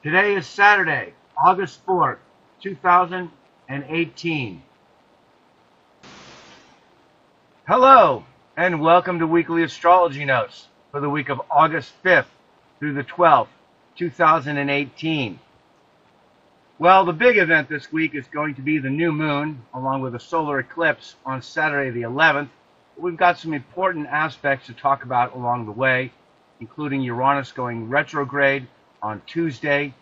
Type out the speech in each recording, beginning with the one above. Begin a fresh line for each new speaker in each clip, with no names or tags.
Today is Saturday, August 4th, 2018. Hello, and welcome to Weekly Astrology Notes for the week of August 5th through the 12th, 2018. Well, the big event this week is going to be the new moon, along with a solar eclipse on Saturday the 11th. We've got some important aspects to talk about along the way, including Uranus going retrograde on Tuesday,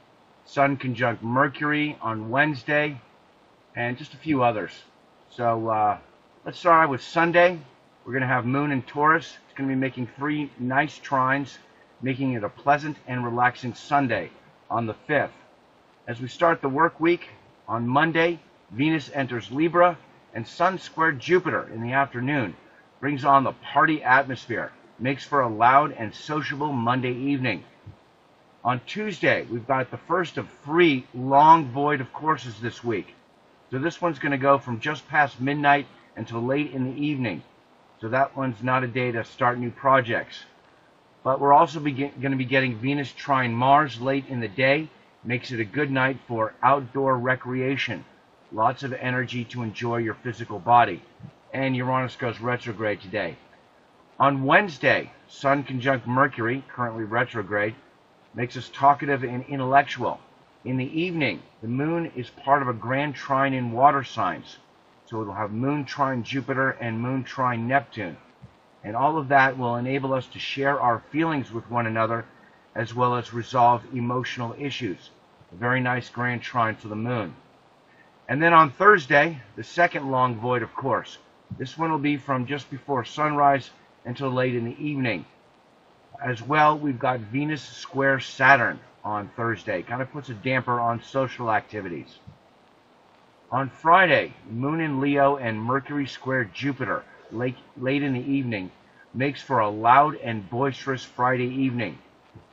Sun conjunct Mercury on Wednesday, and just a few others. So let's start out with Sunday. We're going to have Moon in Taurus. It's going to be making 3 nice trines, making it a pleasant and relaxing Sunday on the 5th. As we start the work week, on Monday, Venus enters Libra, and Sun squared Jupiter in the afternoon brings on the party atmosphere, makes for a loud and sociable Monday evening. On Tuesday, we've got the first of 3 long void of courses this week. So this one's going to go from just past midnight until late in the evening. So that one's not a day to start new projects. But we're also going to be getting Venus trine Mars late in the day. Makes it a good night for outdoor recreation. Lots of energy to enjoy your physical body. And Uranus goes retrograde today. On Wednesday, Sun conjunct Mercury, currently retrograde, makes us talkative and intellectual. In the evening, the moon is part of a grand trine in water signs. So it'll have moon trine Jupiter and moon trine Neptune. And all of that will enable us to share our feelings with one another, as well as resolve emotional issues. A very nice grand trine for the moon. And then on Thursday, the second long void, of course. This one will be from just before sunrise until late in the evening. As well, we've got Venus square Saturn on Thursday. Kind of puts a damper on social activities. On Friday, Moon in Leo and Mercury square Jupiter late in the evening makes for a loud and boisterous Friday evening.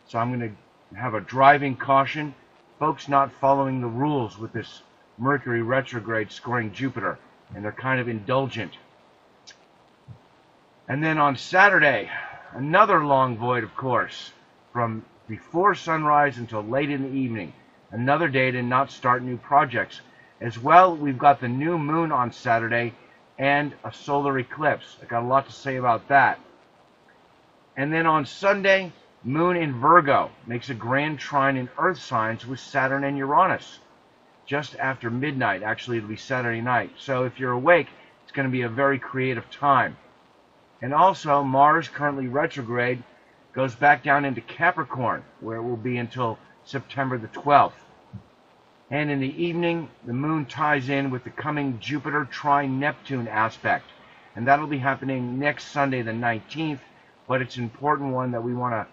So I'm going to have a driving caution. Folks not following the rules with this Mercury retrograde scoring Jupiter, and they're kind of indulgent. And then on Saturday, another long void, of course, from before sunrise until late in the evening. Another day to not start new projects. As well, we've got the new moon on Saturday and a solar eclipse. I got a lot to say about that. And then on Sunday, Moon in Virgo makes a grand trine in Earth signs with Saturn and Uranus. Just after midnight, actually it'll be Saturday night. So if you're awake, it's going to be a very creative time. And also, Mars, currently retrograde, goes back down into Capricorn, where it will be until September the 12th. And in the evening, the moon ties in with the coming Jupiter trine Neptune aspect. And that'll be happening next Sunday the 19th, but it's an important one that we want to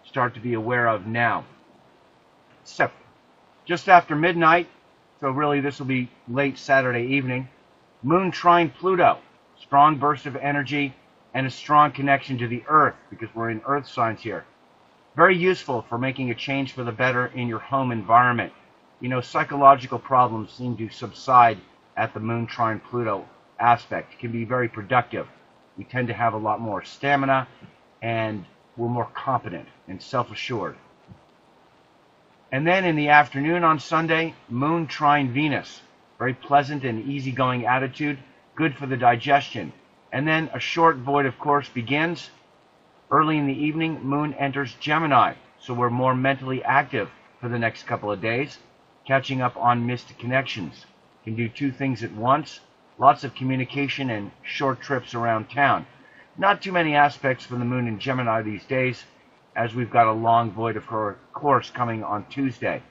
start to be aware of now. So, just after midnight, so really this will be late Saturday evening, Moon trine Pluto, strong burst of energy and a strong connection to the Earth, because we're in Earth signs here. Very useful for making a change for the better in your home environment. You know, psychological problems seem to subside at the Moon trine Pluto aspect. It can be very productive. We tend to have a lot more stamina, and we're more competent and self-assured. And then in the afternoon on Sunday, Moon trine Venus. Very pleasant and easygoing attitude, good for the digestion. And then a short void, of course, begins. Early in the evening, Moon enters Gemini, so we're more mentally active for the next couple of days, catching up on missed connections. Can do 2 things at once, lots of communication and short trips around town. Not too many aspects for the Moon in Gemini these days, as we've got a long void of course coming on Tuesday.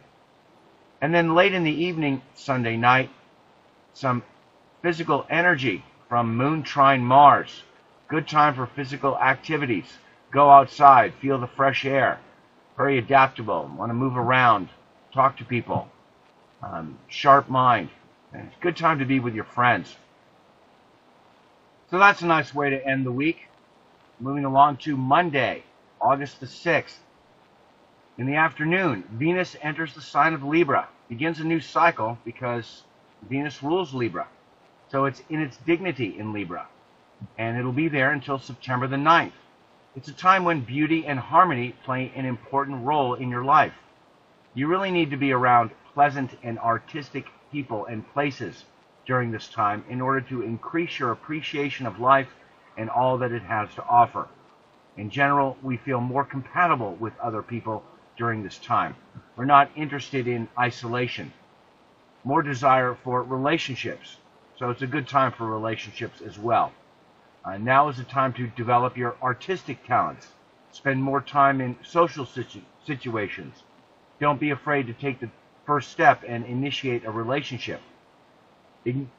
And then late in the evening, Sunday night, some physical energy from Moon trine Mars. Good time for physical activities. Go outside, feel the fresh air. Very adaptable, want to move around, talk to people. Sharp mind. And it's a good time to be with your friends. So that's a nice way to end the week. Moving along to Monday, August the 6th. In the afternoon, Venus enters the sign of Libra. Begins a new cycle because Venus rules Libra. So it's in its dignity in Libra. And it'll be there until September the 9th. It's a time when beauty and harmony play an important role in your life. You really need to be around pleasant and artistic people and places during this time in order to increase your appreciation of life and all that it has to offer. In general, we feel more compatible with other people during this time. We're not interested in isolation. More desire for relationships. So it's a good time for relationships as well. Now is the time to develop your artistic talents. Spend more time in social situations. Don't be afraid to take the first step and initiate a relationship.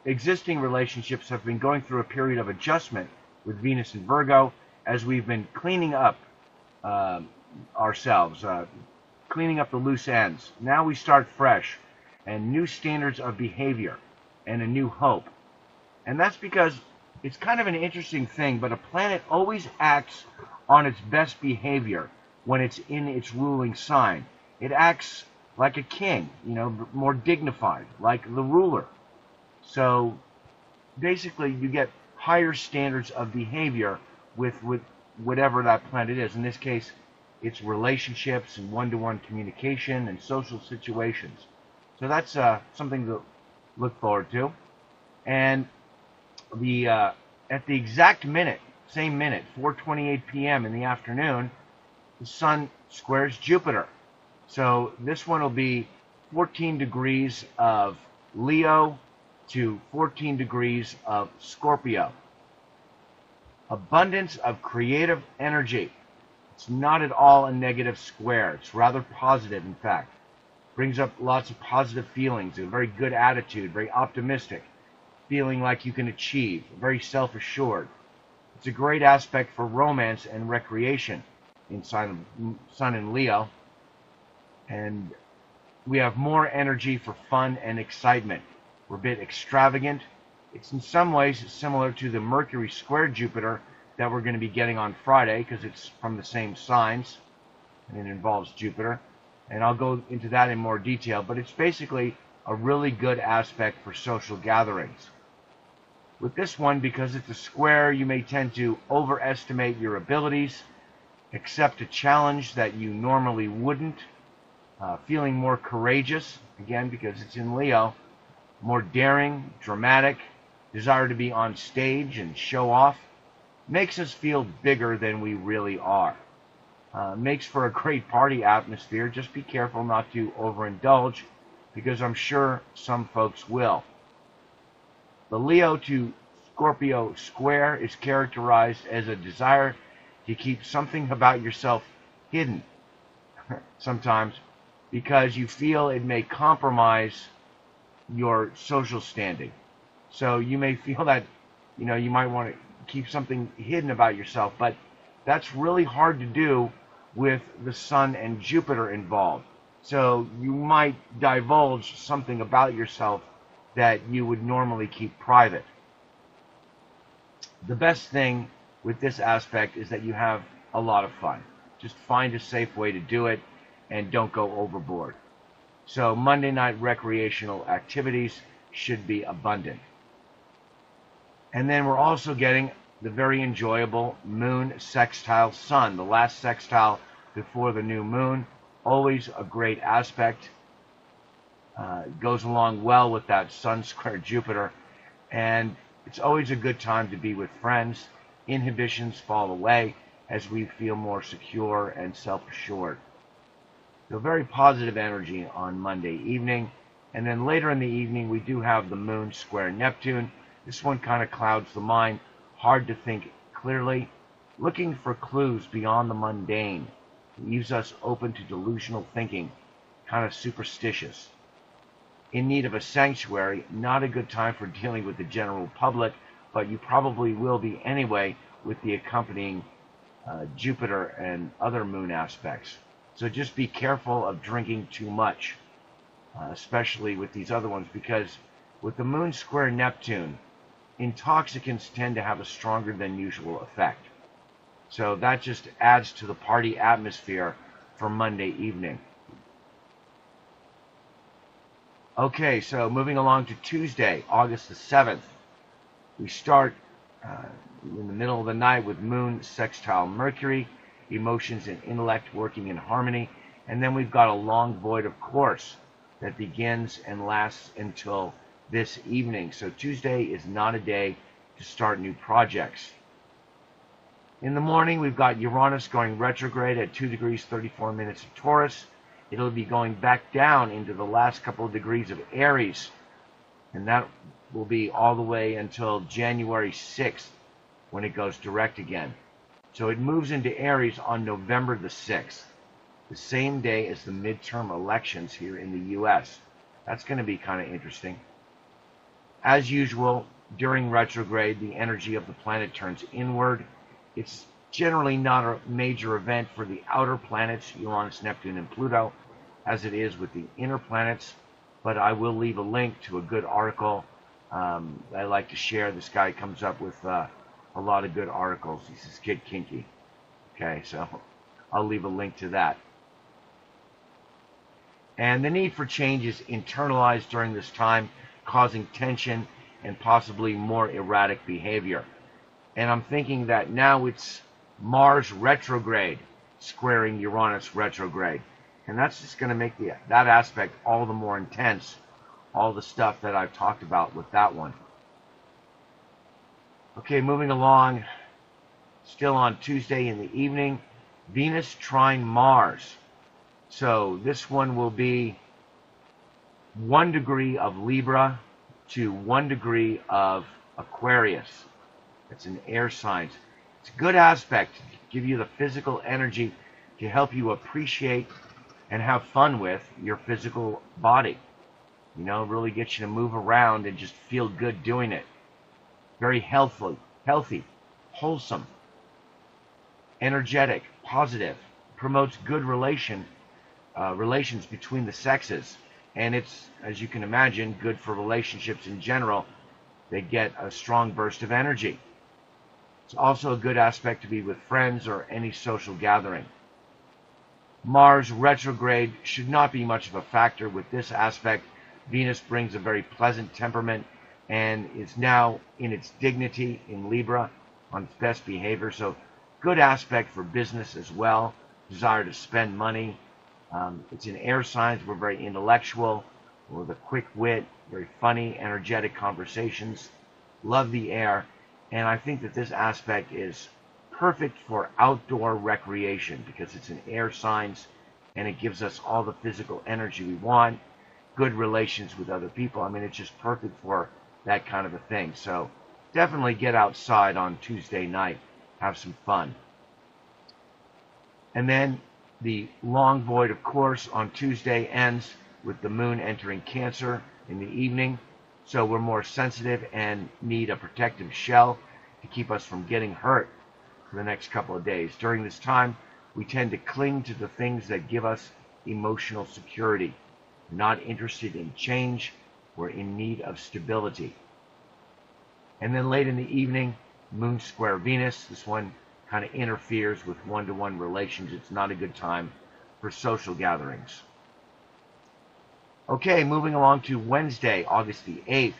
Existing relationships have been going through a period of adjustment with Venus in Virgo as we've been cleaning up ourselves, cleaning up the loose ends. Now we start fresh and new standards of behavior and a new hope. And that's because it's kind of an interesting thing, but a planet always acts on its best behavior when it's in its ruling sign. It acts like a king, more dignified, like the ruler. So basically you get higher standards of behavior with whatever that planet is. In this case, it's relationships and one-to-one communication and social situations. So that's something to look forward to. And at the exact minute, same minute, 4:28 p.m. in the afternoon, the Sun squares Jupiter. So this one will be 14 degrees of Leo to 14 degrees of Scorpio. Abundance of creative energy. It's not at all a negative square. It's rather positive, in fact. Brings up lots of positive feelings, a very good attitude, very optimistic, feeling like you can achieve, very self-assured. It's a great aspect for romance and recreation in Sun and Leo. And we have more energy for fun and excitement. We're a bit extravagant. It's in some ways similar to the Mercury square Jupiter that we're going to be getting on Friday because it's from the same signs and it involves Jupiter. And I'll go into that in more detail, but it's basically a really good aspect for social gatherings. With this one, because it's a square, you may tend to overestimate your abilities, accept a challenge that you normally wouldn't, feeling more courageous, again because it's in Leo, more daring, dramatic, desire to be on stage and show off, makes us feel bigger than we really are. Makes for a great party atmosphere. Just be careful not to overindulge, because I'm sure some folks will. The Leo to Scorpio square is characterized as a desire to keep something about yourself hidden sometimes because you feel it may compromise your social standing. So you may feel that you might want to keep something hidden about yourself, but that's really hard to do with the Sun and Jupiter involved. So you might divulge something about yourself that you would normally keep private. The best thing with this aspect is that you have a lot of fun. Just find a safe way to do it and don't go overboard. So Monday night recreational activities should be abundant. And then we're also getting the very enjoyable moon sextile Sun, the last sextile before the new moon. Always a great aspect. Goes along well with that Sun square Jupiter. And it's always a good time to be with friends. Inhibitions fall away as we feel more secure and self-assured. So very positive energy on Monday evening. And then later in the evening, we do have the moon square Neptune. This one kind of clouds the mind. Hard to think clearly. Looking for clues beyond the mundane. It leaves us open to delusional thinking. Kind of superstitious. In need of a sanctuary, not a good time for dealing with the general public, but you probably will be anyway with the accompanying Jupiter and other moon aspects. So just be careful of drinking too much, especially with these other ones, because with the moon square Neptune, intoxicants tend to have a stronger than usual effect. So that just adds to the party atmosphere for Monday evening. Okay, so moving along to Tuesday, August the 7th. We start in the middle of the night with moon sextile Mercury, emotions and intellect working in harmony. And then we've got a long void of course that begins and lasts until this evening. So Tuesday is not a day to start new projects. In the morning, we've got Uranus going retrograde at 2 degrees 34 minutes of Taurus. It'll be going back down into the last couple of degrees of Aries, and that will be all the way until January 6th when it goes direct again. So it moves into Aries on November the 6th, the same day as the midterm elections here in the U.S. That's going to be kind of interesting. As usual, during retrograde, the energy of the planet turns inward. It's generally not a major event for the outer planets, Uranus, Neptune, and Pluto, as it is with the inner planets, but I will leave a link to a good article I like to share. This guy comes up with a lot of good articles. He's this kid Kinky. Okay, so I'll leave a link to that. And the need for change is internalized during this time, causing tension and possibly more erratic behavior. And I'm thinking that now it's Mars retrograde squaring Uranus retrograde. And that's just going to make that aspect all the more intense, all the stuff that I've talked about with that one. Okay, moving along, still on Tuesday in the evening, Venus trine Mars. So this one will be 1 degree of Libra to 1 degree of Aquarius. It's an air sign. It's a good aspect to give you the physical energy to help you appreciate and have fun with your physical body. You know, really get you to move around and just feel good doing it. Very healthy, wholesome, energetic, positive, promotes good relations between the sexes. And it's, as you can imagine, good for relationships in general. They get a strong burst of energy. It's also a good aspect to be with friends or any social gathering. Mars retrograde should not be much of a factor with this aspect. Venus brings a very pleasant temperament and is now in its dignity in Libra on its best behavior. So good aspect for business as well. Desire to spend money. It's in air signs. We're very intellectual. We're with a quick wit, very funny, energetic conversations. Love the air. And I think that this aspect is perfect for outdoor recreation because it's in air signs and it gives us all the physical energy we want, good relations with other people. I mean, it's just perfect for that kind of a thing. So definitely get outside on Tuesday night, have some fun. And then the long void, of course, on Tuesday ends with the moon entering Cancer in the evening. So we're more sensitive and need a protective shell to keep us from getting hurt for the next couple of days. During this time, we tend to cling to the things that give us emotional security. We're not interested in change. We're in need of stability. And then late in the evening, Moon square Venus. This one kind of interferes with one-to-one relations. It's not a good time for social gatherings. Okay, moving along to Wednesday, August the 8th.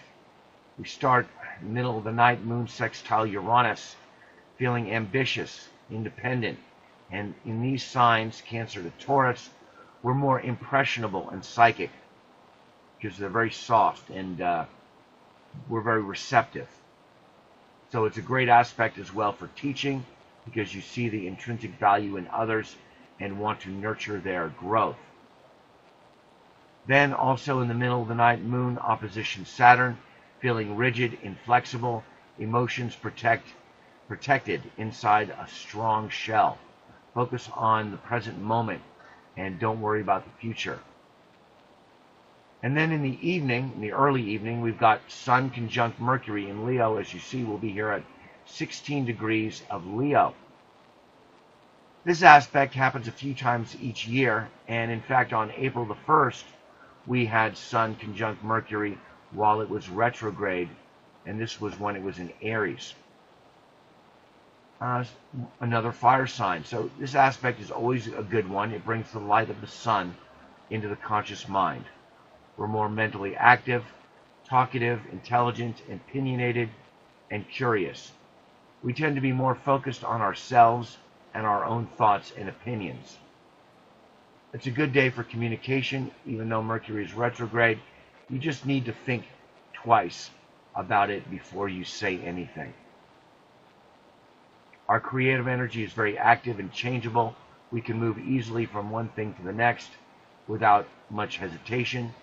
We start middle of the night, Moon sextile Uranus, feeling ambitious, independent. And in these signs, Cancer to Taurus, we're more impressionable and psychic because they're very soft and we're very receptive. So it's a great aspect as well for teaching because you see the intrinsic value in others and want to nurture their growth. Then also in the middle of the night, Moon opposition Saturn, feeling rigid, inflexible, emotions protected inside a strong shell. Focus on the present moment and don't worry about the future. And then in the evening, in the early evening, we've got Sun conjunct Mercury in Leo. As you see, we'll be here at 16 degrees of Leo. This aspect happens a few times each year, and in fact on April the 1st, we had Sun conjunct Mercury while it was retrograde, and this was when it was in Aries. Another fire sign. So this aspect is always a good one. It brings the light of the sun into the conscious mind. We're more mentally active, talkative, intelligent, opinionated, and curious. We tend to be more focused on ourselves and our own thoughts and opinions. It's a good day for communication, even though Mercury is retrograde. You just need to think twice about it before you say anything. Our creative energy is very active and changeable. We can move easily from one thing to the next without much hesitation,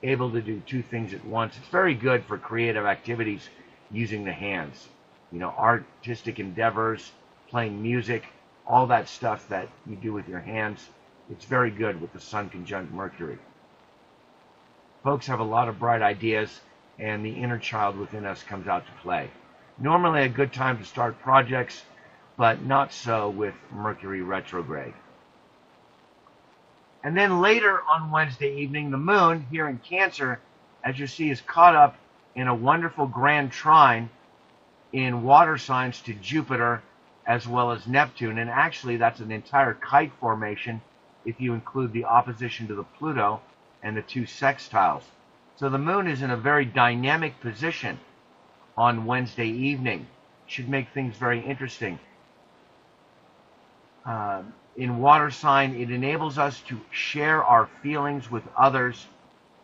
able to do two things at once. It's very good for creative activities using the hands. You know, artistic endeavors, playing music, all that stuff that you do with your hands. It's very good with the Sun conjunct Mercury. Folks have a lot of bright ideas, and the inner child within us comes out to play. Normally a good time to start projects, but not so with Mercury retrograde. And then later on Wednesday evening, the moon here in Cancer, as you see, is caught up in a wonderful grand trine in water signs to Jupiter as well as Neptune. And actually, that's an entire kite formation if you include the opposition to the Pluto and the two sextiles. So the moon is in a very dynamic position on Wednesday evening. Should make things very interesting. In water sign, it enables us to share our feelings with others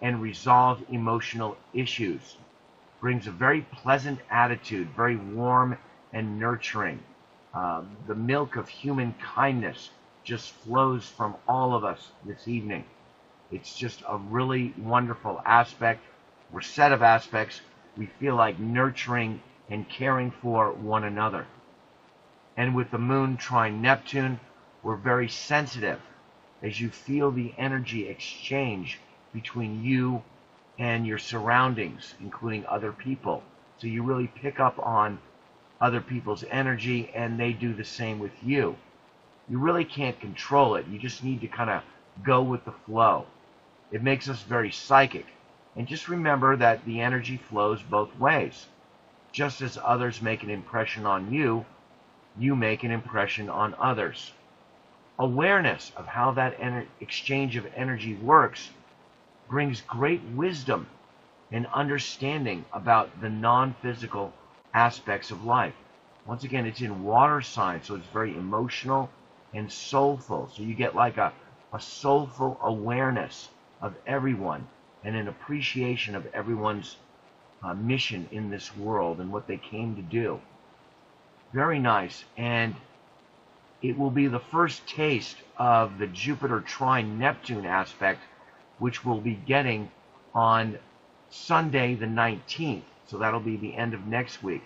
and resolve emotional issues. Brings a very pleasant attitude, very warm and nurturing. The milk of human kindness just flows from all of us this evening. It's just a really wonderful aspect, or set of aspects. We feel like nurturing and caring for one another. And with the moon trine Neptune, we're very sensitive as you feel the energy exchange between you and your surroundings, including other people. So you really pick up on other people's energy, and they do the same with you. You really can't control it. You just need to kind of go with the flow. It makes us very psychic. And just remember that the energy flows both ways. Just as others make an impression on you, you make an impression on others. Awareness of how that exchange of energy works brings great wisdom and understanding about the non-physical aspects of life. Once again, it's in water sign, so it's very emotional and soulful. So you get like a soulful awareness of everyone and an appreciation of everyone's mission in this world and what they came to do. Very nice. And it will be the first taste of the Jupiter trine Neptune aspect, which we'll be getting on Sunday the 19th. So that'll be the end of next week.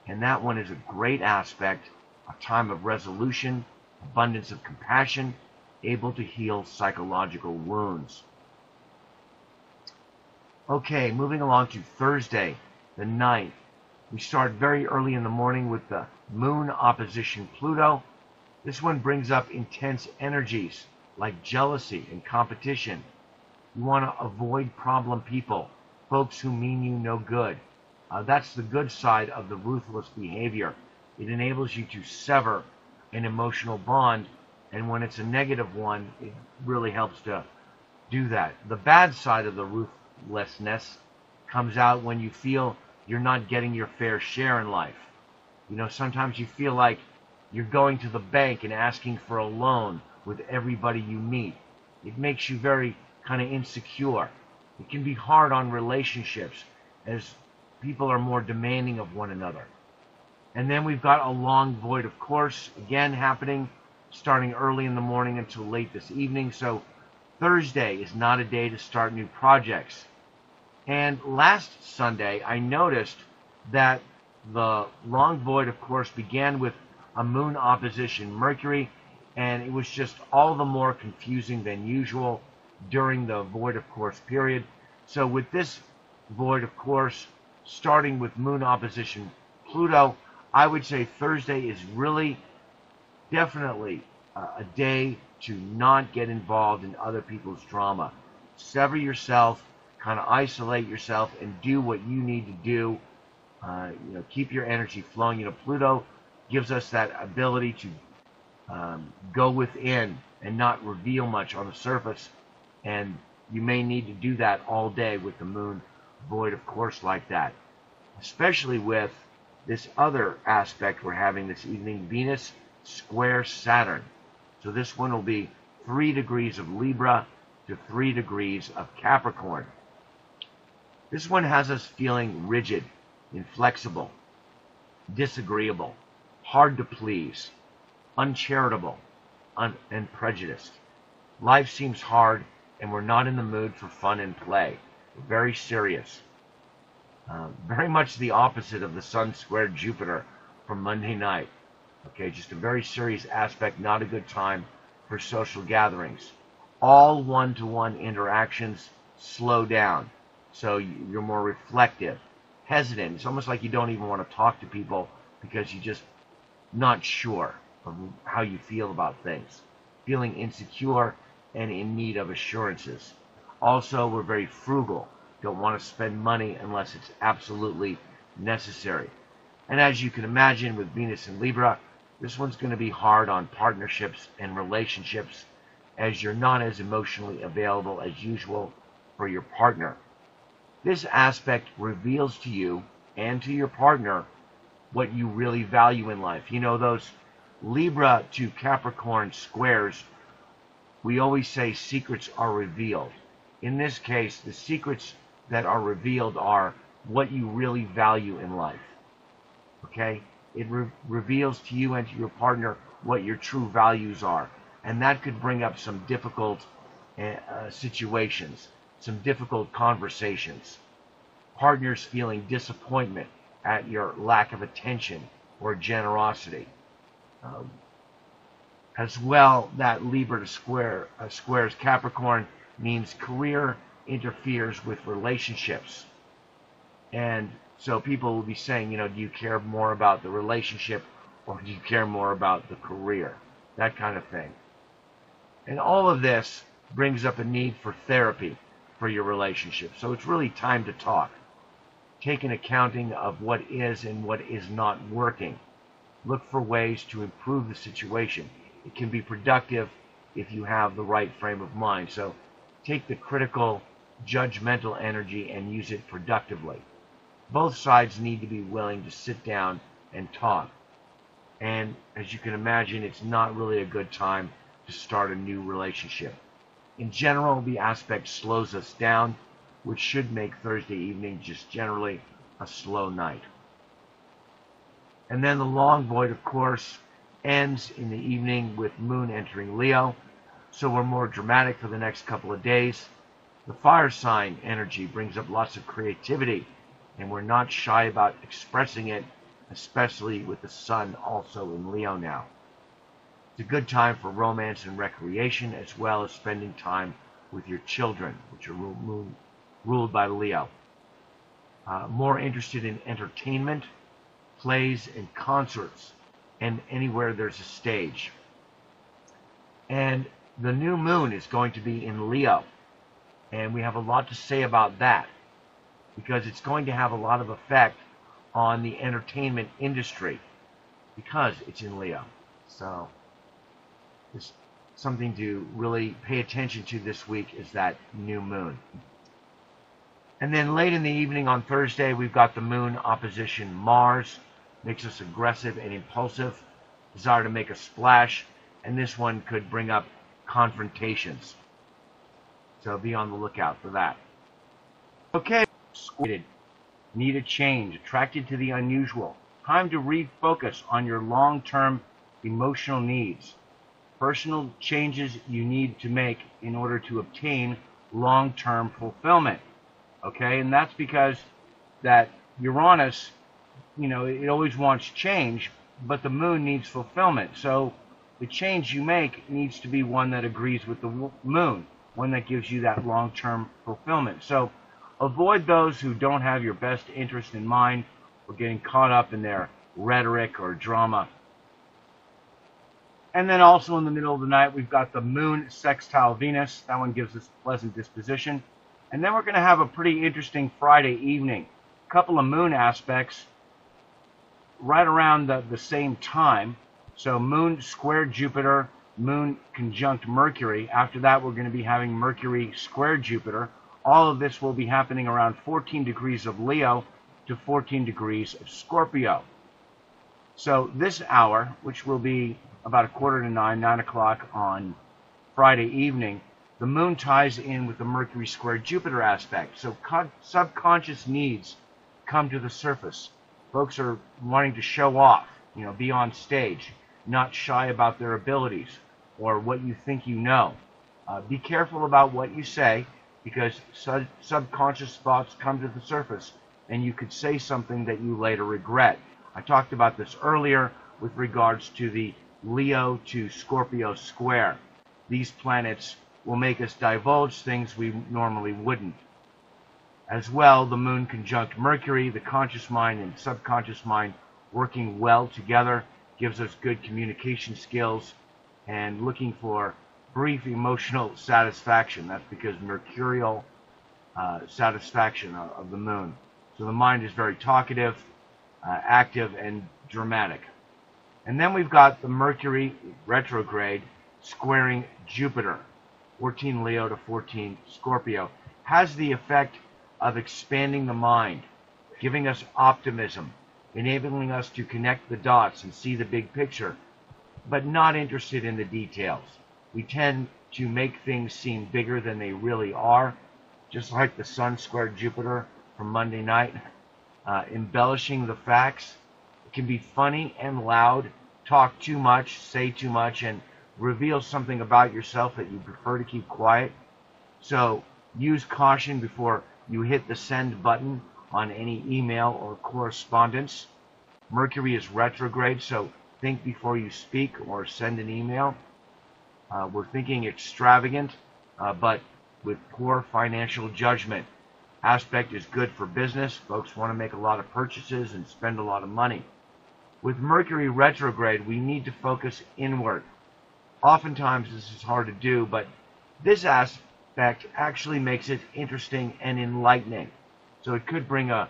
And that one is a great aspect, a time of resolution, abundance of compassion, able to heal psychological wounds. Okay, moving along to Thursday the 9th. We start very early in the morning with the moon opposition Pluto. This one brings up intense energies like jealousy and competition. You want to avoid problem people, folks who mean you no good. That's the good side of the ruthless behavior. It enables you to sever an emotional bond, and when it's a negative one, it really helps to do that. The bad side of the ruthlessness comes out when you feel you're not getting your fair share in life. You know, sometimes you feel like you're going to the bank and asking for a loan with everybody you meet. It makes you very kind of insecure. It can be hard on relationships as people are more demanding of one another. And then we've got a long void of course, again happening starting early in the morning until late this evening. So Thursday is not a day to start new projects. And last Sunday, I noticed that the long void of course began with a moon opposition Mercury, and it was just all the more confusing than usual during the void of course period. So with this void of course starting with moon opposition Pluto, I would say Thursday is really definitely a day to not get involved in other people's drama. Sever yourself, kind of isolate yourself, and do what you need to do. Keep your energy flowing. Pluto gives us that ability to go within and not reveal much on the surface, and you may need to do that all day with the moon void of course like that, especially with this other aspect we're having this evening, Venus square Saturn. So this one will be 3 degrees of Libra to 3 degrees of Capricorn. This one has us feeling rigid, inflexible, disagreeable, hard to please, uncharitable, and prejudiced. Life seems hard, and we're not in the mood for fun and play. We're very serious. Very much the opposite of the Sun squared Jupiter from Monday night. Okay, just a very serious aspect, not a good time for social gatherings. All one-to-one interactions slow down, so you're more reflective, hesitant. It's almost like you don't even want to talk to people because you're just not sure of how you feel about things, feeling insecure and in need of assurances. Also, we're very frugal, don't want to spend money unless it's absolutely necessary. And as you can imagine, with Venus in Libra, this one's going to be hard on partnerships and relationships, as you're not as emotionally available as usual for your partner. This aspect reveals to you and to your partner what you really value in life. You know, those Libra to Capricorn squares, we always say secrets are revealed. In this case, the secrets that are revealed are what you really value in life. Okay? It reveals to you and to your partner what your true values are. And that could bring up some difficult situations, some difficult conversations. Partners feeling disappointment at your lack of attention or generosity. As well, that Libra to squares Capricorn means career interferes with relationships. And so people will be saying, you know, do you care more about the relationship or do you care more about the career? That kind of thing. And all of this brings up a need for therapy for your relationship. So it's really time to talk. Take an accounting of what is and what is not working. Look for ways to improve the situation. It can be productive if you have the right frame of mind. So take the critical, judgmental energy and use it productively. Both sides need to be willing to sit down and talk. And as you can imagine, it's not really a good time to start a new relationship. In general, the aspect slows us down, which should make Thursday evening just generally a slow night. And then the long void, of course, ends in the evening with Moon entering Leo, so we're more dramatic for the next couple of days. The fire sign energy brings up lots of creativity, and we're not shy about expressing it, especially with the Sun also in Leo now. It's a good time for romance and recreation, as well as spending time with your children, which are ruled by Leo. More interested in entertainment, plays, and concerts, and anywhere there's a stage. And the new moon is going to be in Leo, and we have a lot to say about that, because it's going to have a lot of effect on the entertainment industry, because it's in Leo. So it's something to really pay attention to this week, is that new moon. And then late in the evening on Thursday, we've got the moon opposition Mars. Makes us aggressive and impulsive, desire to make a splash, and this one could bring up confrontations. So be on the lookout for that. Okay, need a change, attracted to the unusual. Time to refocus on your long-term emotional needs. Personal changes you need to make in order to obtain long-term fulfillment. Okay, and that's because that Uranus, you know, it always wants change, but the moon needs fulfillment. So the change you make needs to be one that agrees with the moon, one that gives you that long-term fulfillment. So avoid those who don't have your best interest in mind or getting caught up in their rhetoric or drama. And then also in the middle of the night, we've got the moon sextile Venus. That one gives us a pleasant disposition. And then we're going to have a pretty interesting Friday evening. A couple of moon aspects right around the same time. So Moon squared Jupiter, Moon conjunct Mercury. After that, we're going to be having Mercury squared Jupiter. All of this will be happening around 14 degrees of Leo to 14 degrees of Scorpio. So this hour, which will be about 8:45, 9 o'clock on Friday evening, the moon ties in with the Mercury square Jupiter aspect. So subconscious needs come to the surface. Folks are wanting to show off, be on stage, not shy about their abilities or what you think you know. Be careful about what you say, because subconscious thoughts come to the surface and you could say something that you later regret. I talked about this earlier with regards to the Leo to Scorpio square. These planets will make us divulge things we normally wouldn't. As well, the moon conjunct Mercury, the conscious mind and subconscious mind working well together gives us good communication skills and looking for brief emotional satisfaction. That's because mercurial satisfaction of the moon. So the mind is very talkative, active, and dramatic. And then we've got the Mercury retrograde squaring Jupiter, 14 Leo to 14 Scorpio. Has the effect of expanding the mind, giving us optimism, enabling us to connect the dots and see the big picture, but not interested in the details. We tend to make things seem bigger than they really are, just like the Sun squared Jupiter from Monday night. Embellishing the facts. It can be funny and loud, talk too much, say too much, and reveal something about yourself that you prefer to keep quiet. So use caution before you hit the send button on any email or correspondence. Mercury is retrograde, so think before you speak or send an email. We're thinking extravagant, but with poor financial judgment. Aspect is good for business. Folks want to make a lot of purchases and spend a lot of money. With Mercury retrograde, we need to focus inward. Oftentimes this is hard to do, but this aspect actually makes it interesting and enlightening. So it could bring a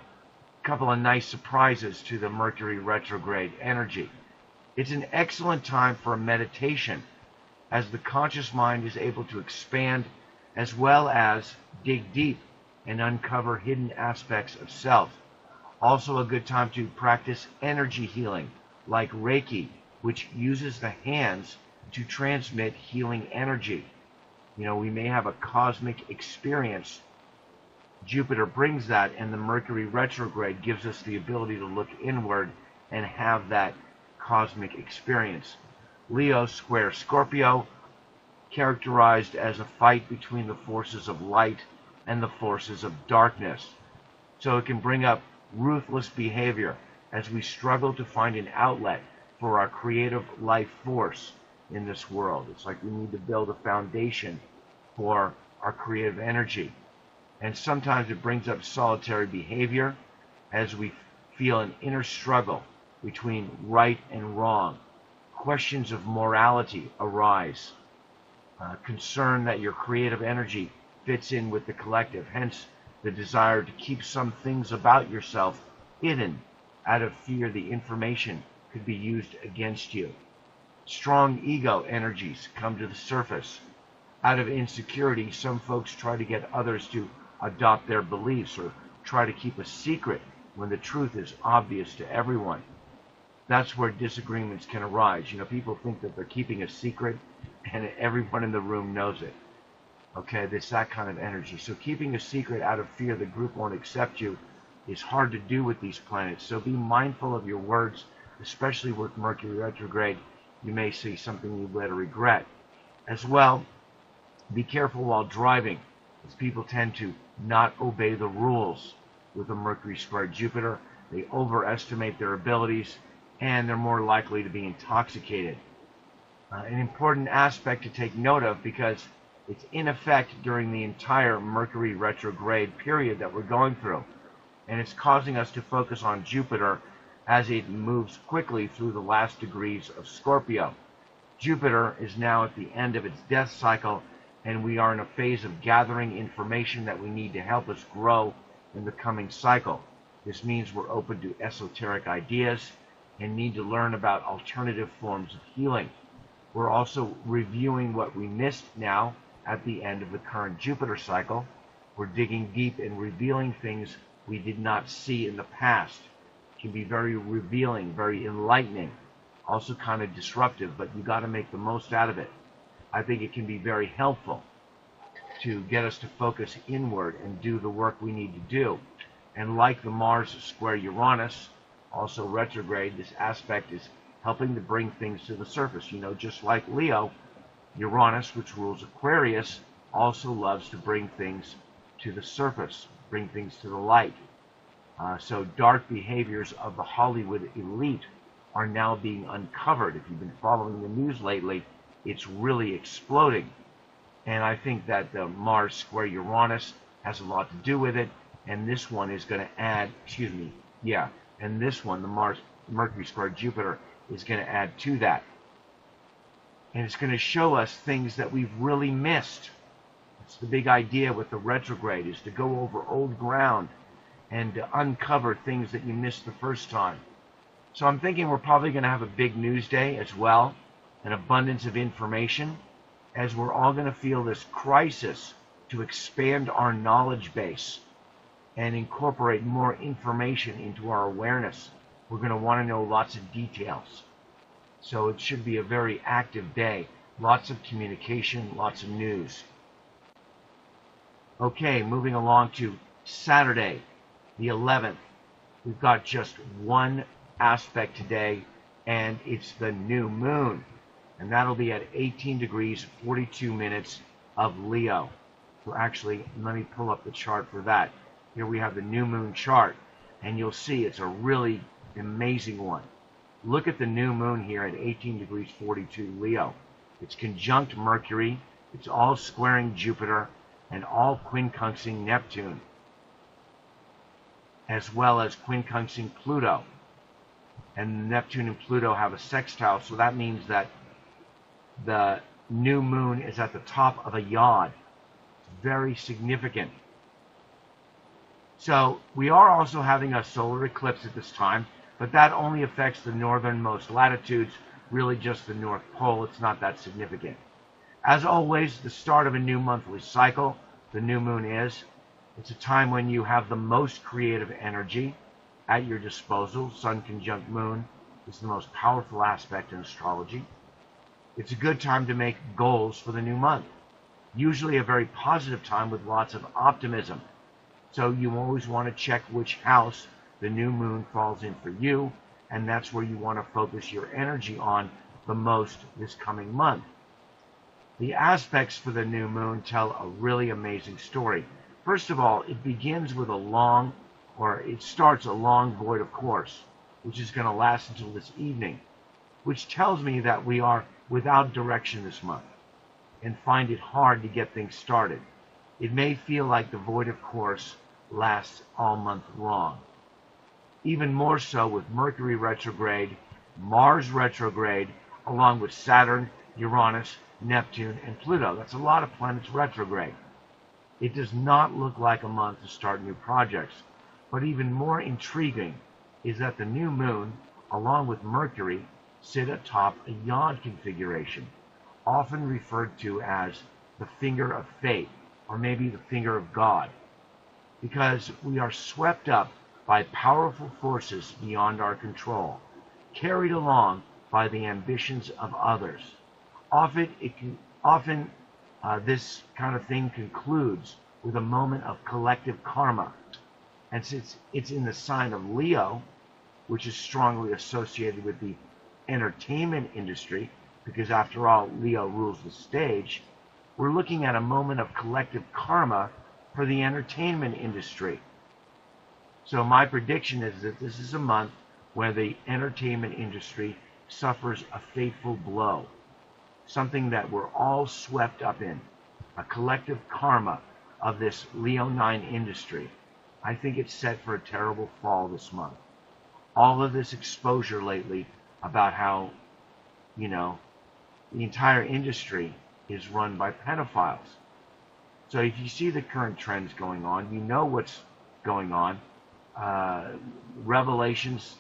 couple of nice surprises to the Mercury retrograde energy. It's an excellent time for a meditation, as the conscious mind is able to expand as well as dig deep and uncover hidden aspects of self. Also a good time to practice energy healing, like Reiki, which uses the hands to transmit healing energy. We may have a cosmic experience. Jupiter brings that, and the Mercury retrograde gives us the ability to look inward and have that cosmic experience. Leo square Scorpio, characterized as a fight between the forces of light and the forces of darkness. So it can bring up ruthless behavior as we struggle to find an outlet for our creative life force in this world. It's like we need to build a foundation for our creative energy. And sometimes it brings up solitary behavior as we feel an inner struggle between right and wrong. Questions of morality arise. Concern that your creative energy fits in with the collective, hence the desire to keep some things about yourself hidden out of fear the information could be used against you. Strong ego energies come to the surface. Out of insecurity, some folks try to get others to adopt their beliefs or try to keep a secret when the truth is obvious to everyone. That's where disagreements can arise. People think that they're keeping a secret and everyone in the room knows it. Okay, it's that kind of energy. So keeping a secret out of fear the group won't accept you is hard to do with these planets. So be mindful of your words, especially with Mercury retrograde. You may say something you later regret. As well, be careful while driving, as people tend to not obey the rules with a Mercury square Jupiter. They overestimate their abilities, and they're more likely to be intoxicated. An important aspect to take note of, because it's in effect during the entire Mercury retrograde period that we're going through, and it's causing us to focus on Jupiter as it moves quickly through the last degrees of Scorpio. Jupiter is now at the end of its death cycle, and we are in a phase of gathering information that we need to help us grow in the coming cycle. This means we're open to esoteric ideas and need to learn about alternative forms of healing. We're also reviewing what we missed now at the end of the current Jupiter cycle. We're digging deep and revealing things we did not see in the past. It can be very revealing, very enlightening, also kind of disruptive, but you got to make the most out of it. I think it can be very helpful to get us to focus inward and do the work we need to do. And like the Mars square Uranus, also retrograde, this aspect is helping to bring things to the surface. You know, just like Leo, Uranus, which rules Aquarius, also loves to bring things to the surface, bring things to the light. So dark behaviors of the Hollywood elite are now being uncovered. If you've been following the news lately, it's really exploding. And I think that the Mars square Uranus has a lot to do with it. And this one is going to add, and this one, the Mercury square Jupiter, is going to add to that. And it's going to show us things that we've really missed. It's the big idea with the retrograde, is to go over old ground and to uncover things that you missed the first time. So I'm thinking we're probably going to have a big news day as well, an abundance of information, as we're all going to feel this crisis to expand our knowledge base and incorporate more information into our awareness. We're going to want to know lots of details. So it should be a very active day. Lots of communication, lots of news. Okay, moving along to Saturday, the 11th. We've got just one aspect today, and it's the new moon. And that'll be at 18 degrees, 42 minutes of Leo. So actually, let me pull up the chart for that. Here we have the new moon chart, and you'll see it's a really amazing one. Look at the new moon here at 18 degrees 42 Leo. It's conjunct Mercury, it's all squaring Jupiter, and all quincunxing Neptune, as well as quincunxing Pluto. And Neptune and Pluto have a sextile, so that means that the new moon is at the top of a yod. It's very significant. So we are also having a solar eclipse at this time, but that only affects the northernmost latitudes, really just the North Pole. It's not that significant. As always, the start of a new monthly cycle, the new moon is. It's a time when you have the most creative energy at your disposal. Sun conjunct moon is the most powerful aspect in astrology. It's a good time to make goals for the new month. Usually a very positive time with lots of optimism. So you always want to check which house the new moon falls in for you, and that's where you want to focus your energy on the most this coming month. The aspects for the new moon tell a really amazing story. First of all, it begins with it starts a long void of course, which is going to last until this evening, which tells me that we are without direction this month and find it hard to get things started. It may feel like the void of course lasts all month long. Even more so with Mercury retrograde, Mars retrograde, along with Saturn, Uranus, Neptune, and Pluto. That's a lot of planets retrograde. It does not look like a month to start new projects. But even more intriguing is that the new moon, along with Mercury, sit atop a yod configuration, often referred to as the finger of fate, or maybe the finger of God, because we are swept up by powerful forces beyond our control, carried along by the ambitions of others. Often this kind of thing concludes with a moment of collective karma. And since it's in the sign of Leo, which is strongly associated with the entertainment industry, because after all, Leo rules the stage, we're looking at a moment of collective karma for the entertainment industry. So my prediction is that this is a month where the entertainment industry suffers a fateful blow, something that we're all swept up in, a collective karma of this Leonine industry. I think it's set for a terrible fall this month. All of this exposure lately about how, the entire industry is run by pedophiles. So if you see the current trends going on, you know what's going on. Revelations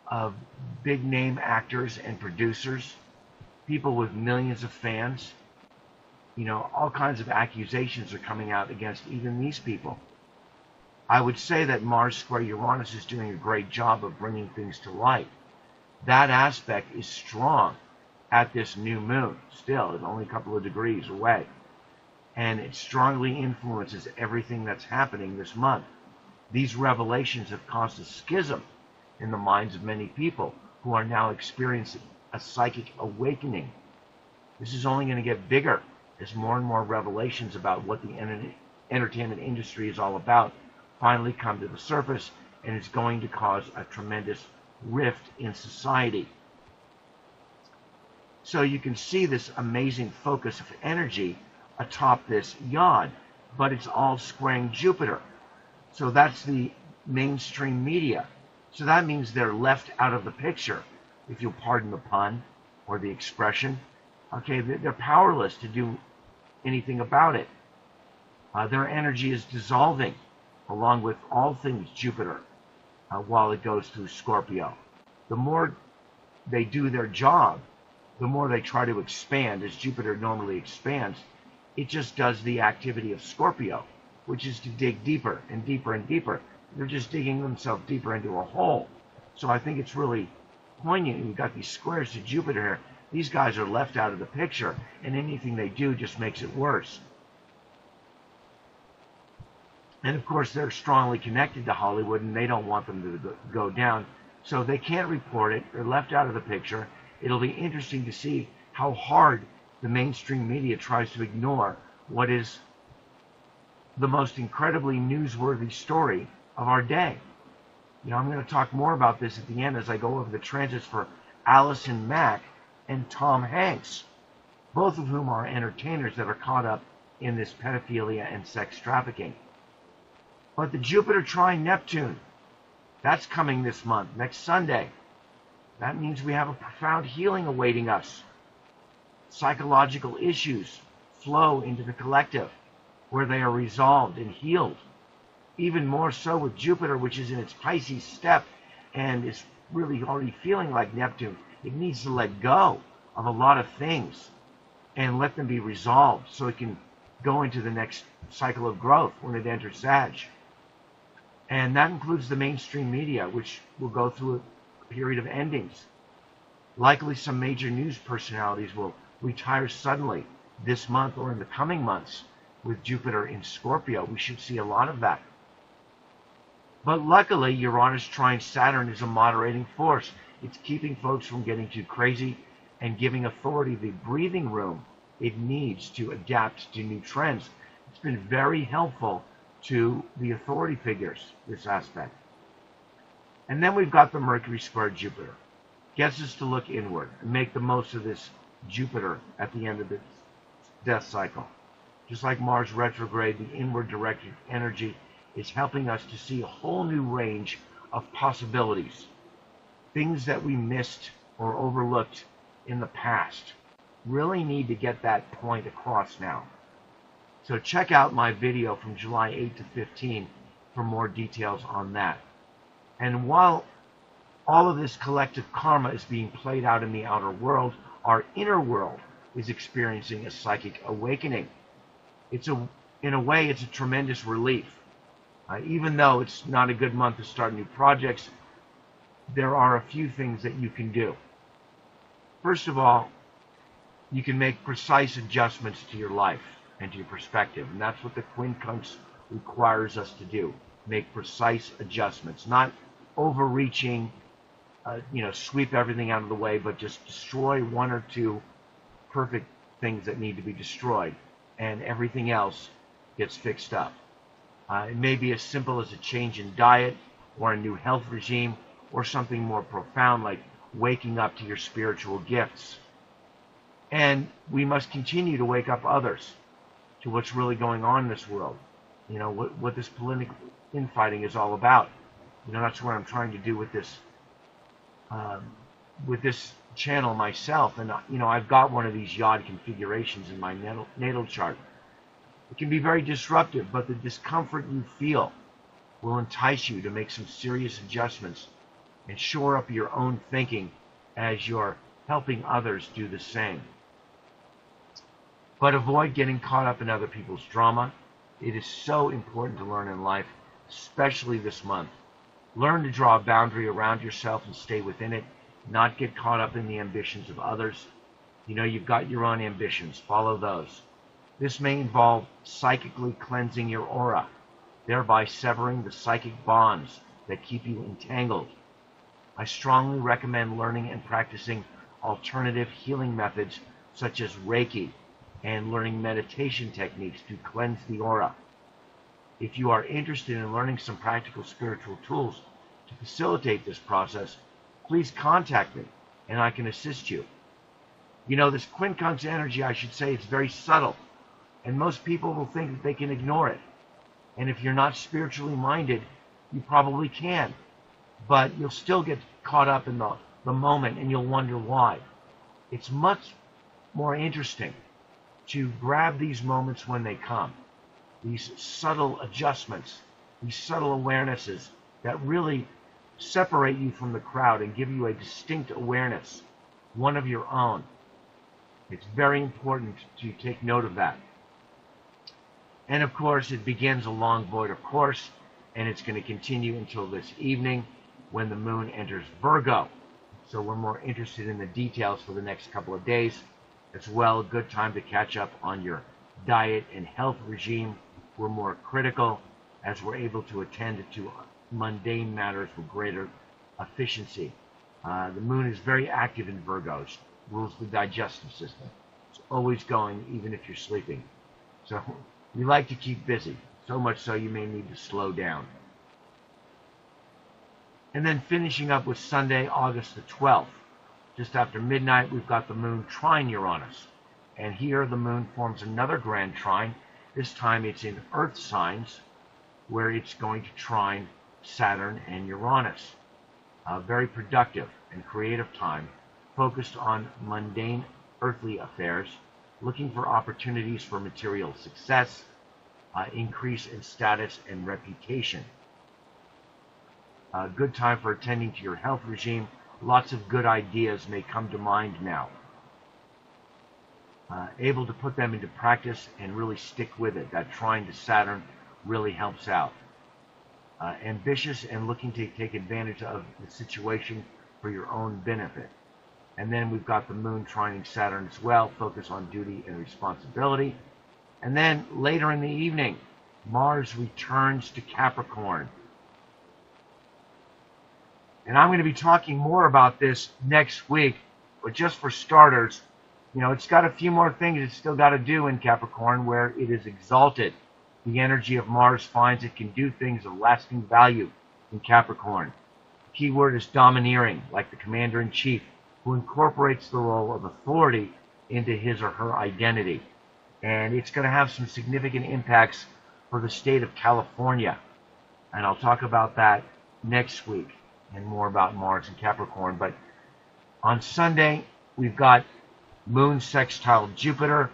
of big name actors and producers, people with millions of fans, all kinds of accusations are coming out against even these people. I would say that Mars square Uranus is doing a great job of bringing things to light. That aspect is strong, at this new moon. Still, it's only a couple of degrees away. And it strongly influences everything that's happening this month. These revelations have caused a schism in the minds of many people who are now experiencing a psychic awakening. This is only going to get bigger as more and more revelations about what the entertainment industry is all about finally come to the surface, and it's going to cause a tremendous rift in society. So you can see this amazing focus of energy atop this yod, but it's all squaring Jupiter. So that's the mainstream media. So that means they're left out of the picture, if you'll pardon the pun or the expression. Okay, they're powerless to do anything about it. Their energy is dissolving along with all things Jupiter while it goes through Scorpio. The more they do their job, the more they try to expand, as Jupiter normally expands. It just does the activity of Scorpio, which is to dig deeper and deeper and deeper. They're just digging themselves deeper into a hole. So I think it's really poignant. You've got these squares to Jupiter here. These guys are left out of the picture, and anything they do just makes it worse. And of course, they're strongly connected to Hollywood, and they don't want them to go down. So they can't report it. They're left out of the picture. It'll be interesting to see how hard the mainstream media tries to ignore what is the most incredibly newsworthy story of our day. You know, I'm going to talk more about this at the end as I go over the transits for Allison Mack and Tom Hanks, both of whom are entertainers that are caught up in this pedophilia and sex trafficking. But the Jupiter trine Neptune, that's coming this month, next Sunday. That means we have a profound healing awaiting us. Psychological issues flow into the collective, where they are resolved and healed. Even more so with Jupiter, which is in its Pisces step and is really already feeling like Neptune. It needs to let go of a lot of things and let them be resolved so it can go into the next cycle of growth when it enters Sag. And that includes the mainstream media, which will go through a period of endings. Likely some major news personalities will retire suddenly this month or in the coming months with Jupiter in Scorpio. We should see a lot of that. But luckily, Uranus trine Saturn is a moderating force. It's keeping folks from getting too crazy and giving authority the breathing room it needs to adapt to new trends. It's been very helpful to the authority figures, this aspect. And then we've got the Mercury square Jupiter. Gets us to look inward and make the most of this Jupiter at the end of the death cycle. Just like Mars retrograde, the inward directed energy is helping us to see a whole new range of possibilities. Things that we missed or overlooked in the past. Really need to get that point across now. So check out my video from July 8 to 15 for more details on that. And while all of this collective karma is being played out in the outer world, our inner world is experiencing a psychic awakening. In a way, it's a tremendous relief. Even though it's not a good month to start new projects, there are a few things that you can do. First of all, you can make precise adjustments to your life and to your perspective, and that's what the quincunx requires us to do. Make precise adjustments, not overreaching, sweep everything out of the way, but just destroy one or two perfect things that need to be destroyed, and everything else gets fixed up. It may be as simple as a change in diet or a new health regime, or something more profound like waking up to your spiritual gifts. And we must continue to wake up others to what's really going on in this world. You know, what this political infighting is all about. You know, that's what I'm trying to do with this channel myself. And, I've got one of these yod configurations in my natal chart. It can be very disruptive, but the discomfort you feel will entice you to make some serious adjustments and shore up your own thinking as you're helping others do the same. But avoid getting caught up in other people's drama. It is so important to learn in life, especially this month. Learn to draw a boundary around yourself and stay within it, not get caught up in the ambitions of others. You know, you've got your own ambitions. Follow those. This may involve psychically cleansing your aura, thereby severing the psychic bonds that keep you entangled. I strongly recommend learning and practicing alternative healing methods such as Reiki and learning meditation techniques to cleanse the aura. If you are interested in learning some practical spiritual tools to facilitate this process, please contact me and I can assist you. You know, this quincunx energy, I should say, is very subtle, and most people will think that they can ignore it. And if you're not spiritually minded, you probably can. But you'll still get caught up in the moment, and you'll wonder why. It's much more interesting to grab these moments when they come, these subtle adjustments, these subtle awarenesses that really separate you from the crowd and give you a distinct awareness, one of your own. It's very important to take note of that. And of course, it begins a long void, of course, and it's going to continue until this evening when the moon enters Virgo. So we're more interested in the details for the next couple of days. As well, a good time to catch up on your diet and health regime. We're more critical as we're able to attend to mundane matters with greater efficiency. The moon is very active in Virgos, rules the digestive system. It's always going, even if you're sleeping. So we like to keep busy, so much so you may need to slow down. And then finishing up with Sunday, August the 12th. Just after midnight, we've got the moon trine Uranus. And here the moon forms another grand trine. This time it's in Earth signs, where it's going to trine Saturn and Uranus. Very productive and creative time, focused on mundane earthly affairs, looking for opportunities for material success, increase in status and reputation. Good time for attending to your health regime. Lots of good ideas may come to mind now. Able to put them into practice and really stick with it. That trine to Saturn really helps out. Ambitious and looking to take advantage of the situation for your own benefit. And then we've got the moon trining Saturn as well, focus on duty and responsibility. And then later in the evening, Mars returns to Capricorn. And I'm going to be talking more about this next week, but just for starters, you know, it's got a few more things it's still got to do in Capricorn where it is exalted. The energy of Mars finds it can do things of lasting value in Capricorn. The key word is domineering, like the commander-in-chief, who incorporates the role of authority into his or her identity. And it's going to have some significant impacts for the state of California. And I'll talk about that next week and more about Mars and Capricorn. But on Sunday, we've got Moon sextile Jupiter.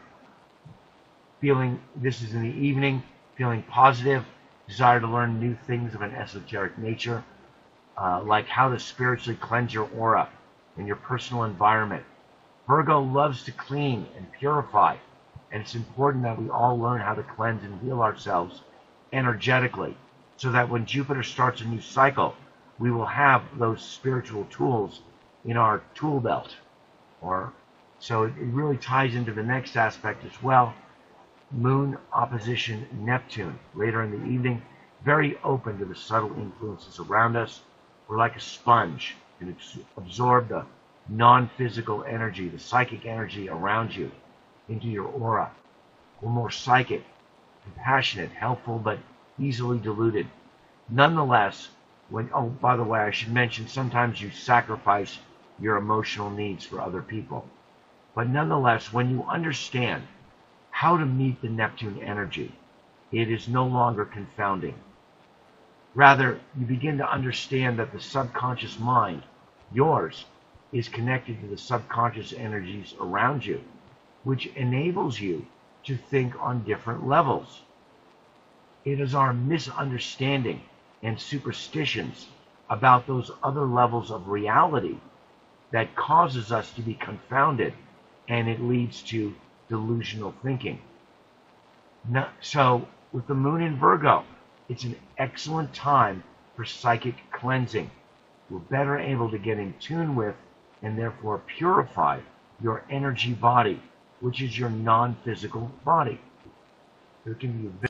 This is in the evening, feeling positive, desire to learn new things of an esoteric nature, like how to spiritually cleanse your aura and your personal environment. Virgo loves to clean and purify, and it's important that we all learn how to cleanse and heal ourselves energetically, so that when Jupiter starts a new cycle, we will have those spiritual tools in our tool belt. So it really ties into the next aspect as well. Moon opposition Neptune later in the evening, very open to the subtle influences around us. We're like a sponge and absorb the non-physical energy, the psychic energy around you into your aura. We're more psychic, compassionate, helpful, but easily diluted. Nonetheless, by the way, I should mention sometimes you sacrifice your emotional needs for other people. But nonetheless, when you understand how to meet the Neptune energy, it is no longer confounding. Rather, you begin to understand that the subconscious mind, yours, is connected to the subconscious energies around you, which enables you to think on different levels. It is our misunderstanding and superstitions about those other levels of reality that causes us to be confounded, and it leads to delusional thinking. So with the moon in Virgo, it's an excellent time for psychic cleansing. We're better able to get in tune with and therefore purify your energy body, which is your non-physical body. There can be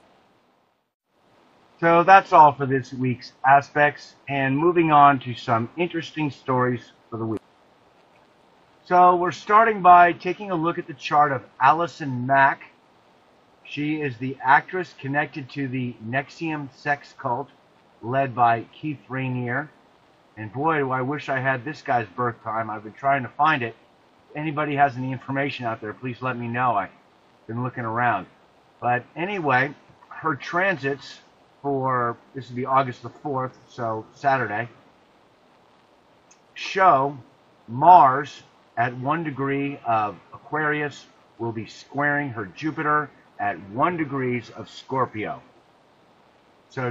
So that's all for this week's aspects, and moving on to some interesting stories for the week. So we're starting by taking a look at the chart of Allison Mack. She is the actress connected to the Nexium sex cult led by Keith Rainier. And boy, do I wish I had this guy's birth time. I've been trying to find it. If anybody has any information out there, please let me know. I've been looking around. But anyway, her transits for, this will be August the 4th, so Saturday, show Mars at 1 degree of Aquarius will be squaring her Jupiter at 1 degree of Scorpio. So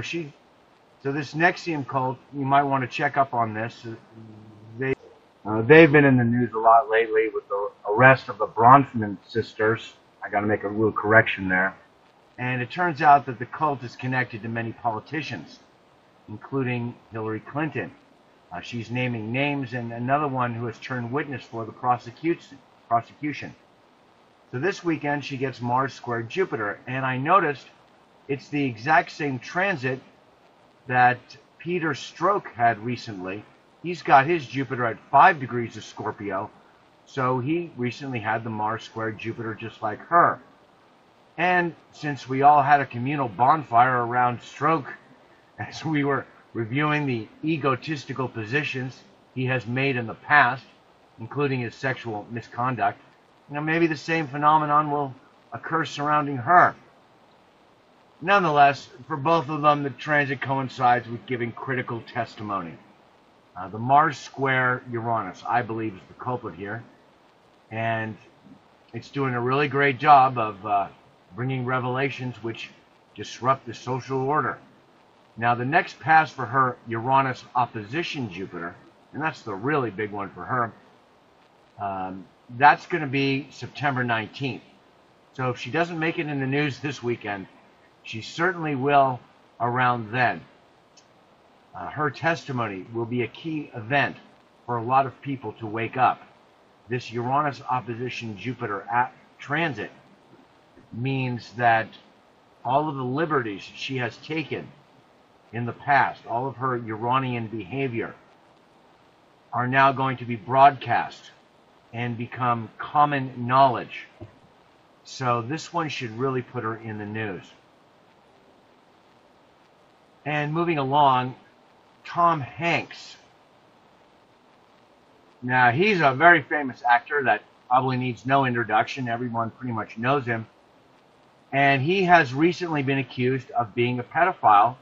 this Nexium cult, you might want to check up on this. They've been in the news a lot lately with the arrest of the Bronfman sisters. I got to make a little correction there. And it turns out that the cult is connected to many politicians, including Hillary Clinton. She's naming names, and another one who has turned witness for the prosecution. So this weekend she gets Mars squared Jupiter, and I noticed it's the exact same transit that Peter Stroke had recently. He's got his Jupiter at 5 degrees of Scorpio, so he recently had the Mars squared Jupiter just like her. And since we all had a communal bonfire around Stroke as we were reviewing the egotistical positions he has made in the past, including his sexual misconduct, maybe the same phenomenon will occur surrounding her. Nonetheless, for both of them, the transit coincides with giving critical testimony. The Mars square Uranus, I believe, is the culprit here. And it's doing a really great job of bringing revelations which disrupt the social order. Now, the next pass for her Uranus opposition Jupiter, and that's the really big one for her, that's going to be September 19th. So if she doesn't make it in the news this weekend, she certainly will around then. Her testimony will be a key event for a lot of people to wake up. This Uranus opposition Jupiter transit means that all of the liberties she has taken in the past, all of her Uranian behavior, are now going to be broadcast and become common knowledge. So this one should really put her in the news. And moving along, Tom Hanks. Now, he's a very famous actor that probably needs no introduction. Everyone pretty much knows him. And he has recently been accused of being a pedophile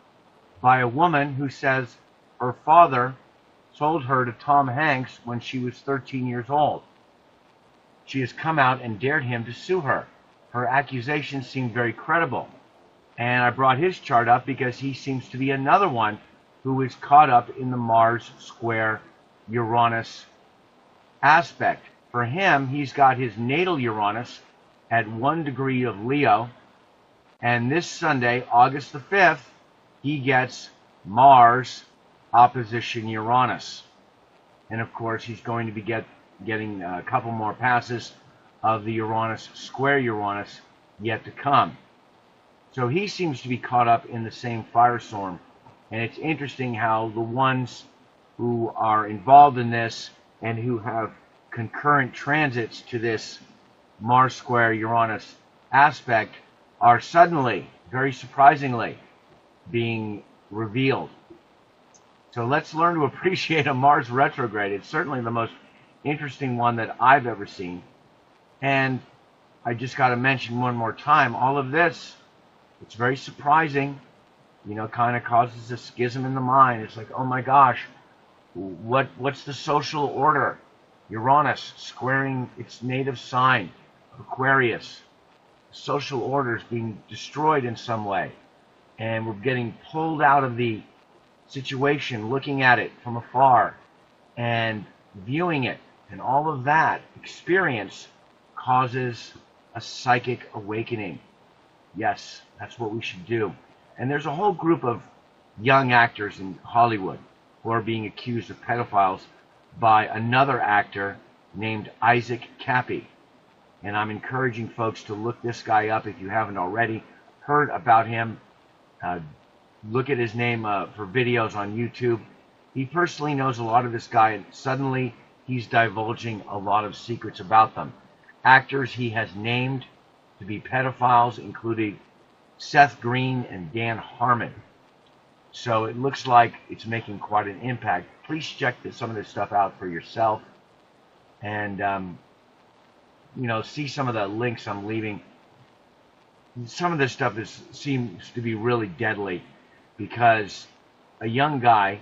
by a woman who says her father sold her to Tom Hanks when she was 13 years old. She has come out and dared him to sue her. Her accusations seem very credible. And I brought his chart up because he seems to be another one who is caught up in the Mars square Uranus aspect. For him, he's got his natal Uranus at 1 degree of Leo. And this Sunday, August the 5th, he gets Mars opposition Uranus. And of course, he's going to be getting a couple more passes of the Uranus square Uranus yet to come. So he seems to be caught up in the same firestorm. And it's interesting how the ones who are involved in this and who have concurrent transits to this Mars square Uranus aspect are suddenly, very surprisingly, being revealed. So let's learn to appreciate a Mars retrograde. It's certainly the most interesting one that I've ever seen. And I just got to mention one more time, all of this, it's very surprising, kind of causes a schism in the mind. It's like, oh my gosh, what's the social order? Uranus squaring its native sign, Aquarius. Social order is being destroyed in some way. And we're getting pulled out of the situation, looking at it from afar and viewing it. And all of that experience causes a psychic awakening. Yes, that's what we should do. And there's a whole group of young actors in Hollywood who are being accused of pedophiles by another actor named Isaac Cappy. And I'm encouraging folks to look this guy up if you haven't already heard about him. Look at his name for videos on YouTube. He personally knows a lot of this guy, and suddenly he's divulging a lot of secrets about them. Actors he has named to be pedophiles, including Seth Green and Dan Harmon. So it looks like it's making quite an impact. Please check some of this stuff out for yourself, and see some of the links I'm leaving. Some of this stuff seems to be really deadly, because a young guy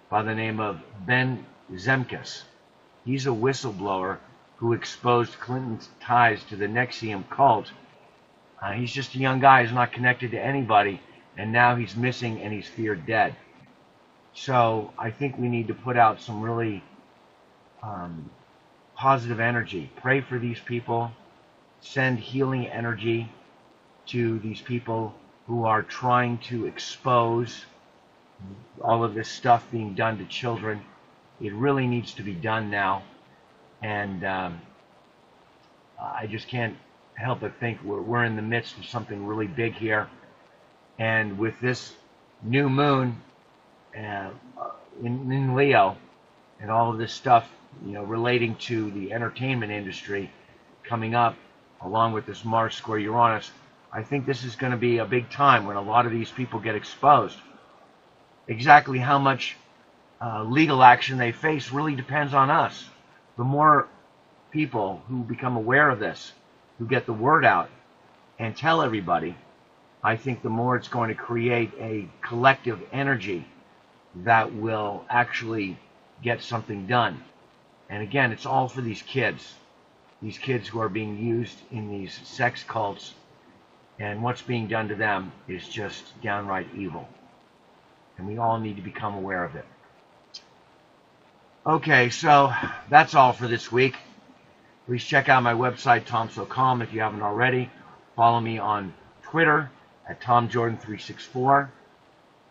by the name of Ben Zemkes, he's a whistleblower who exposed Clinton's ties to the Nexium cult. He's just a young guy. He's not connected to anybody, and now he's missing and he's feared dead. So I think we need to put out some really positive energy. Pray for these people. Send healing energy to these people who are trying to expose all of this stuff being done to children. It really needs to be done now. And I just can't help but think we're in the midst of something really big here. And with this new moon in Leo and all of this stuff, relating to the entertainment industry coming up, along with this Mars square Uranus, I think this is going to be a big time when a lot of these people get exposed. Exactly how much legal action they face really depends on us. The more people who become aware of this, who get the word out and tell everybody, I think the more it's going to create a collective energy that will actually get something done. And again, it's all for these kids who are being used in these sex cults, and what's being done to them is just downright evil. And we all need to become aware of it. Okay, so that's all for this week. Please check out my website, TomSoCalm, if you haven't already. Follow me on Twitter at TomJordan364.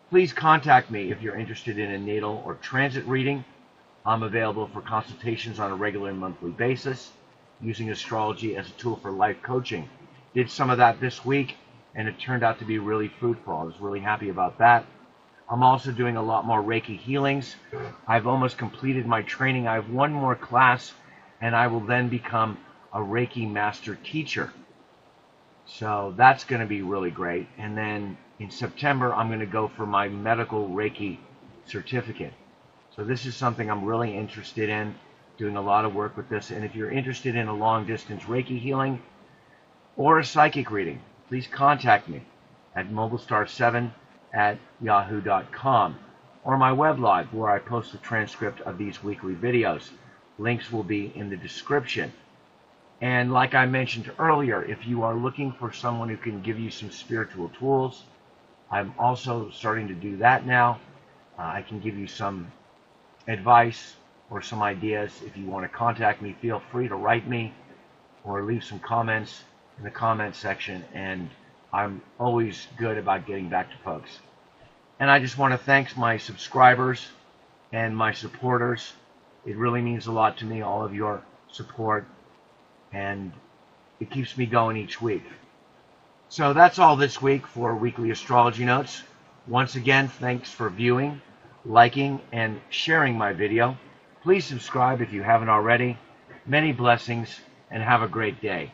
Please contact me if you're interested in a natal or transit reading. I'm available for consultations on a regular and monthly basis, using astrology as a tool for life coaching. Did some of that this week, and it turned out to be really fruitful. I was really happy about that. I'm also doing a lot more Reiki healings. I've almost completed my training. I have one more class, and I will then become a Reiki master teacher. So that's going to be really great. And then in September, I'm going to go for my medical Reiki certificate. So this is something I'm really interested in, doing a lot of work with this. And if you're interested in a long-distance Reiki healing or a psychic reading, please contact me at mobilestar7@yahoo.com, or my weblog, where I post a transcript of these weekly videos. Links will be in the description. And like I mentioned earlier, if you are looking for someone who can give you some spiritual tools, I'm also starting to do that now. I can give you some advice or some ideas. If you want to contact me, feel free to write me or leave some comments in the comment section, and I'm always good about getting back to folks. And I just want to thank my subscribers and my supporters. It really means a lot to me, all of your support, and it keeps me going each week. So that's all this week for Weekly Astrology Notes. Once again, thanks for viewing, liking, and sharing my video. Please subscribe if you haven't already. Many blessings, and have a great day.